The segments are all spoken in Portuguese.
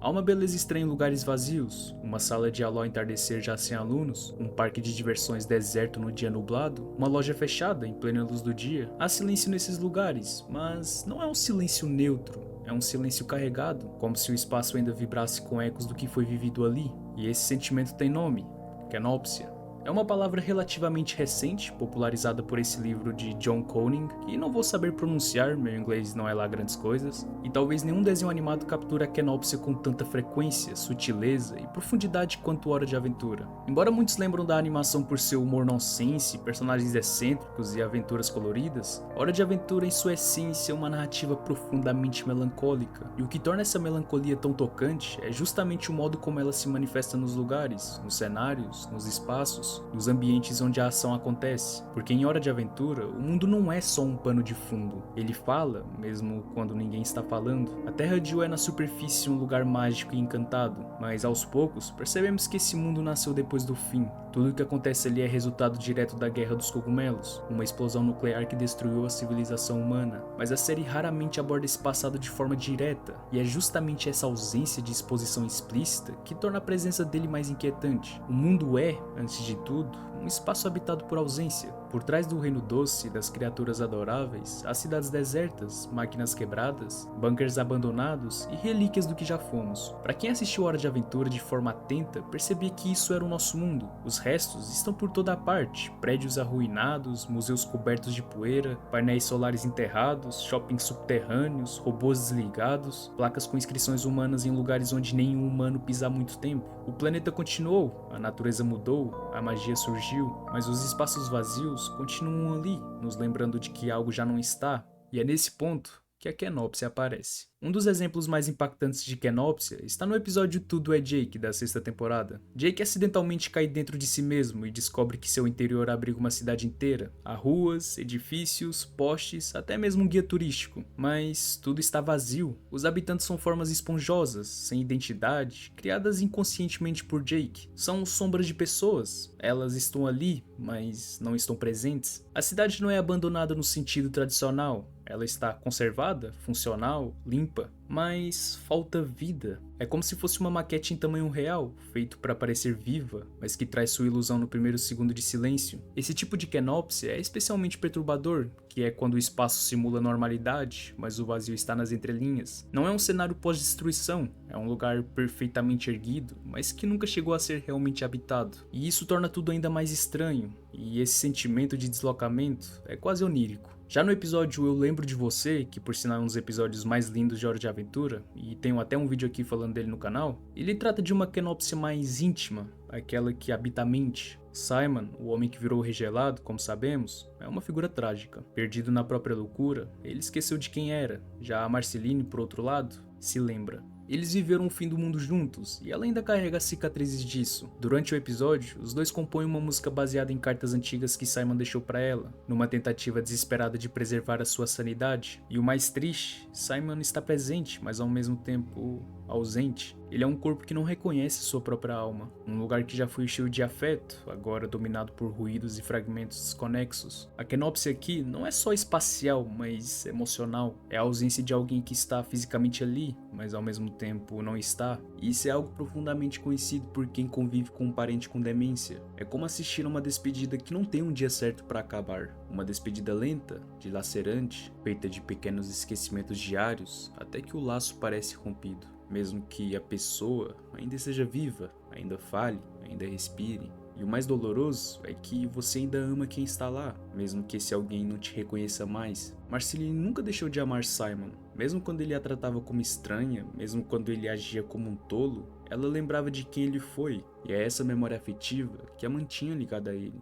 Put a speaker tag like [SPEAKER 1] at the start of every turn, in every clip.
[SPEAKER 1] Há uma beleza estranha em lugares vazios, uma sala de aula ao entardecer já sem alunos, um parque de diversões deserto no dia nublado, uma loja fechada em plena luz do dia. Há silêncio nesses lugares, mas não é um silêncio neutro, é um silêncio carregado, como se o espaço ainda vibrasse com ecos do que foi vivido ali. E esse sentimento tem nome: kenópsia. É uma palavra relativamente recente, popularizada por esse livro de John Coning, que não vou saber pronunciar, meu inglês não é lá grandes coisas, e talvez nenhum desenho animado capture a kenópsia com tanta frequência, sutileza e profundidade quanto Hora de Aventura. Embora muitos lembram da animação por seu humor nonsense, personagens excêntricos e aventuras coloridas, Hora de Aventura em sua essência é uma narrativa profundamente melancólica, e o que torna essa melancolia tão tocante é justamente o modo como ela se manifesta nos lugares, nos cenários, nos espaços, nos ambientes onde a ação acontece, porque em Hora de Aventura, o mundo não é só um pano de fundo, ele fala, mesmo quando ninguém está falando. A Terra de U é na superfície um lugar mágico e encantado, mas aos poucos percebemos que esse mundo nasceu depois do fim. Tudo o que acontece ali é resultado direto da Guerra dos Cogumelos, uma explosão nuclear que destruiu a civilização humana, mas a série raramente aborda esse passado de forma direta, e é justamente essa ausência de exposição explícita que torna a presença dele mais inquietante. O mundo é, antes de tudo, um espaço habitado por ausência. Por trás do reino doce das criaturas adoráveis, há cidades desertas, máquinas quebradas, bunkers abandonados e relíquias do que já fomos. Para quem assistiu Hora de Aventura de forma atenta, percebia que isso era o nosso mundo. Os restos estão por toda a parte, prédios arruinados, museus cobertos de poeira, painéis solares enterrados, shoppings subterrâneos, robôs desligados, placas com inscrições humanas em lugares onde nenhum humano pisa há muito tempo. O planeta continuou, a natureza mudou, a magia surgiu, mas os espaços vazios continuam ali, nos lembrando de que algo já não está, e é nesse ponto que a kenópsia aparece. Um dos exemplos mais impactantes de kenópsia está no episódio Tudo é Jake, da sexta temporada. Jake acidentalmente cai dentro de si mesmo e descobre que seu interior abriga uma cidade inteira. Há ruas, edifícios, postes, até mesmo um guia turístico. Mas tudo está vazio. Os habitantes são formas esponjosas, sem identidade, criadas inconscientemente por Jake. São sombras de pessoas. Elas estão ali, mas não estão presentes. A cidade não é abandonada no sentido tradicional. Ela está conservada, funcional, limpa, mas falta vida. É como se fosse uma maquete em tamanho real, feito para parecer viva, mas que traz sua ilusão no primeiro segundo de silêncio. Esse tipo de kenópsia é especialmente perturbador, que é quando o espaço simula normalidade, mas o vazio está nas entrelinhas. Não é um cenário pós-destruição, é um lugar perfeitamente erguido, mas que nunca chegou a ser realmente habitado. E isso torna tudo ainda mais estranho, e esse sentimento de deslocamento é quase onírico. Já no episódio Eu Lembro de Você, que por sinal é um dos episódios mais lindos de Hora de Aventura, e tenho até um vídeo aqui falando dele no canal, ele trata de uma kenópsia mais íntima, aquela que habita a mente. Simon, o homem que virou regelado, como sabemos, é uma figura trágica. Perdido na própria loucura, ele esqueceu de quem era. Já a Marceline, por outro lado, se lembra. Eles viveram o fim do mundo juntos, e ela ainda carrega as cicatrizes disso. Durante o episódio, os dois compõem uma música baseada em cartas antigas que Simon deixou para ela, numa tentativa desesperada de preservar a sua sanidade. E o mais triste, Simon está presente, mas ao mesmo tempo ausente. Ele é um corpo que não reconhece sua própria alma, um lugar que já foi cheio de afeto, agora dominado por ruídos e fragmentos desconexos. A kenópsia aqui não é só espacial, mas emocional. É a ausência de alguém que está fisicamente ali, mas ao mesmo tempo não está. E isso é algo profundamente conhecido por quem convive com um parente com demência. É como assistir a uma despedida que não tem um dia certo para acabar. Uma despedida lenta, dilacerante, feita de pequenos esquecimentos diários, até que o laço parece rompido. Mesmo que a pessoa ainda esteja viva, ainda fale, ainda respire. E o mais doloroso é que você ainda ama quem está lá, mesmo que esse alguém não te reconheça mais. Marceline nunca deixou de amar Simon, mesmo quando ele a tratava como estranha, mesmo quando ele agia como um tolo, ela lembrava de quem ele foi, e é essa memória afetiva que a mantinha ligada a ele.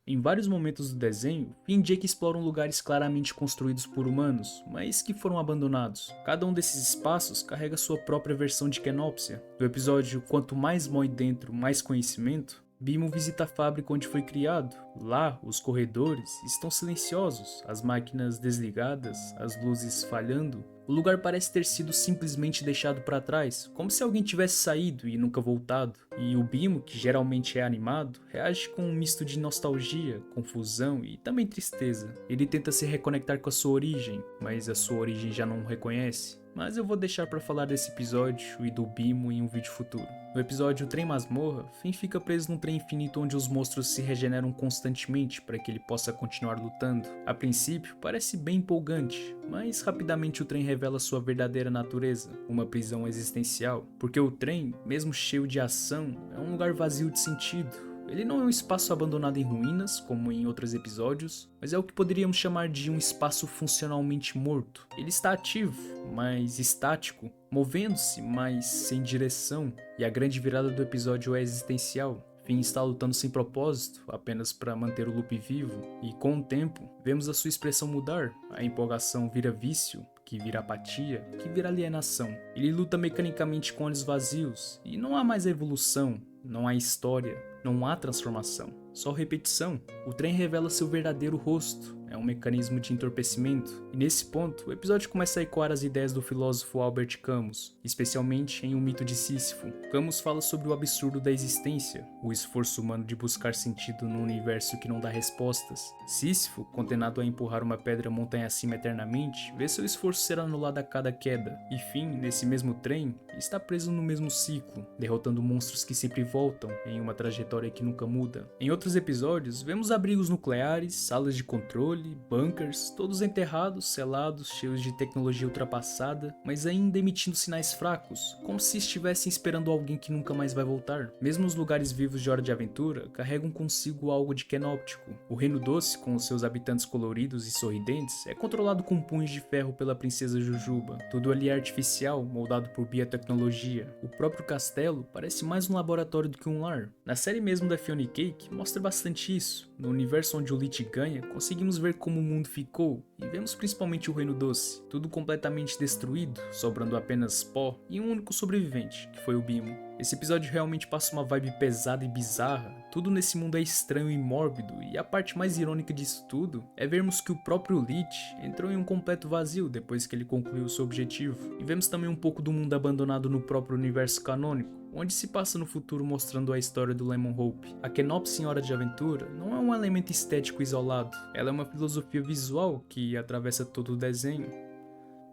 [SPEAKER 1] Em vários momentos do desenho, Finn e Jake exploram lugares claramente construídos por humanos, mas que foram abandonados. Cada um desses espaços carrega sua própria versão de kenópsia. No episódio Quanto Mais Mói Dentro, Mais Conhecimento, Bimo visita a fábrica onde foi criado. Lá, os corredores estão silenciosos, as máquinas desligadas, as luzes falhando. O lugar parece ter sido simplesmente deixado para trás, como se alguém tivesse saído e nunca voltado. E o Bimo, que geralmente é animado, reage com um misto de nostalgia, confusão e também tristeza. Ele tenta se reconectar com a sua origem, mas a sua origem já não o reconhece. mas eu vou deixar para falar desse episódio e do Bimo em um vídeo futuro. No episódio Trem Masmorra, Finn fica preso num trem infinito onde os monstros se regeneram constantemente para que ele possa continuar lutando. A princípio, parece bem empolgante, mas rapidamente o trem revela sua verdadeira natureza, uma prisão existencial, porque o trem, mesmo cheio de ação, é um lugar vazio de sentido. Ele não é um espaço abandonado em ruínas, como em outros episódios, mas é o que poderíamos chamar de um espaço funcionalmente morto. Ele está ativo, mas estático, movendo-se, mas sem direção, e a grande virada do episódio é existencial. Finn está lutando sem propósito, apenas para manter o loop vivo, e com o tempo, vemos a sua expressão mudar, a empolgação vira vício, que vira apatia, que vira alienação. Ele luta mecanicamente com olhos vazios, e não há mais evolução, não há história, não há transformação, só repetição. O trem revela seu verdadeiro rosto, é um mecanismo de entorpecimento, e nesse ponto o episódio começa a ecoar as ideias do filósofo Albert Camus, especialmente em O Mito de Sísifo. Camus fala sobre o absurdo da existência, o esforço humano de buscar sentido num universo que não dá respostas. Sísifo, condenado a empurrar uma pedra montanha acima eternamente, vê seu esforço ser anulado a cada queda, e Finn, nesse mesmo trem, está preso no mesmo ciclo, derrotando monstros que sempre voltam em uma trajetória que nunca muda. Em outros episódios, vemos abrigos nucleares, salas de controle, bunkers, todos enterrados, selados, cheios de tecnologia ultrapassada, mas ainda emitindo sinais fracos, como se estivessem esperando alguém que nunca mais vai voltar. Mesmo os lugares vivos de Hora de Aventura carregam consigo algo de kenóptico. O Reino Doce, com os seus habitantes coloridos e sorridentes, é controlado com punhos de ferro pela princesa Jujuba. Tudo ali é artificial, moldado por biotecnologia. O próprio castelo parece mais um laboratório do que um lar. Na série mesmo da Fiona Cake mostra bastante isso. No universo onde o Lich ganha, conseguimos ver como o mundo ficou, e vemos principalmente o Reino Doce, tudo completamente destruído, sobrando apenas pó e um único sobrevivente, que foi o Bimo. Esse episódio realmente passa uma vibe pesada e bizarra, tudo nesse mundo é estranho e mórbido, e a parte mais irônica disso tudo é vermos que o próprio Lich entrou em um completo vazio depois que ele concluiu seu objetivo, e vemos também um pouco do mundo abandonado no próprio universo canônico, onde se passa no futuro mostrando a história do Lemon Hope. A Kenopsis em Hora de Aventura não é um elemento estético isolado, ela é uma filosofia visual que atravessa todo o desenho.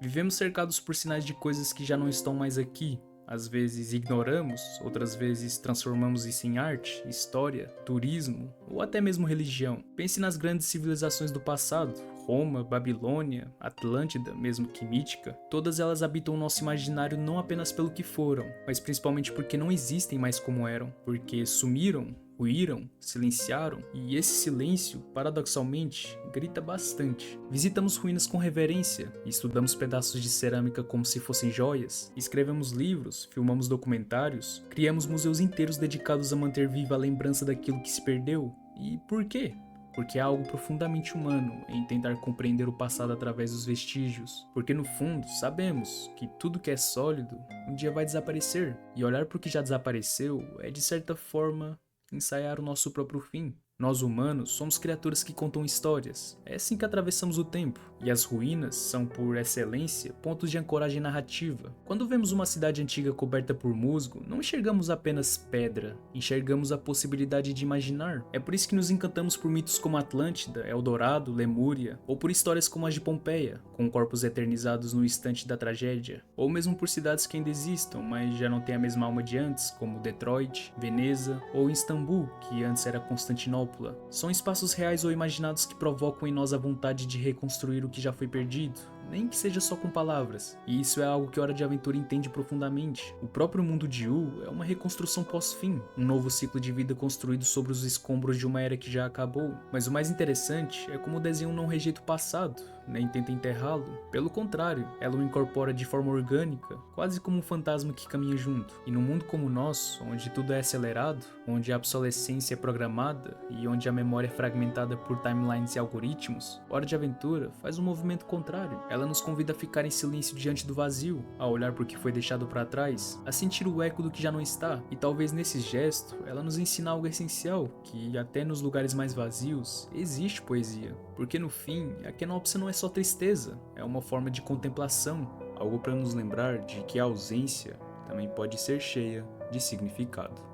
[SPEAKER 1] Vivemos cercados por sinais de coisas que já não estão mais aqui. Às vezes ignoramos, outras vezes transformamos isso em arte, história, turismo ou até mesmo religião. Pense nas grandes civilizações do passado, Roma, Babilônia, Atlântida, mesmo que mítica. Todas elas habitam o nosso imaginário não apenas pelo que foram, mas principalmente porque não existem mais como eram, porque sumiram, ruíram, silenciaram, e esse silêncio, paradoxalmente, grita bastante. Visitamos ruínas com reverência, estudamos pedaços de cerâmica como se fossem joias, escrevemos livros, filmamos documentários, criamos museus inteiros dedicados a manter viva a lembrança daquilo que se perdeu. E por quê? Porque há algo profundamente humano em tentar compreender o passado através dos vestígios. Porque no fundo, sabemos que tudo que é sólido um dia vai desaparecer, e olhar para o que já desapareceu é de certa forma ensaiar o nosso próprio fim. Nós humanos somos criaturas que contam histórias, é assim que atravessamos o tempo, e as ruínas são, por excelência, pontos de ancoragem narrativa. Quando vemos uma cidade antiga coberta por musgo, não enxergamos apenas pedra, enxergamos a possibilidade de imaginar. É por isso que nos encantamos por mitos como Atlântida, Eldorado, Lemúria, ou por histórias como as de Pompeia, com corpos eternizados no instante da tragédia, ou mesmo por cidades que ainda existam, mas já não têm a mesma alma de antes, como Detroit, Veneza ou Istambul, que antes era Constantinopla. São espaços reais ou imaginados que provocam em nós a vontade de reconstruir o que já foi perdido, nem que seja só com palavras. E isso é algo que Hora de Aventura entende profundamente. O próprio mundo de Yu é uma reconstrução pós-fim, um novo ciclo de vida construído sobre os escombros de uma era que já acabou. Mas o mais interessante é como o desenho não rejeita o passado, nem tenta enterrá-lo. Pelo contrário, ela o incorpora de forma orgânica, quase como um fantasma que caminha junto. E num mundo como o nosso, onde tudo é acelerado, onde a obsolescência é programada e onde a memória é fragmentada por timelines e algoritmos, Hora de Aventura faz um movimento contrário. Ela nos convida a ficar em silêncio diante do vazio, a olhar por que foi deixado para trás, a sentir o eco do que já não está. E talvez nesse gesto, ela nos ensina algo essencial, que até nos lugares mais vazios, existe poesia. Porque no fim, a Kenopsis não é só tristeza, é uma forma de contemplação, algo para nos lembrar de que a ausência também pode ser cheia de significado.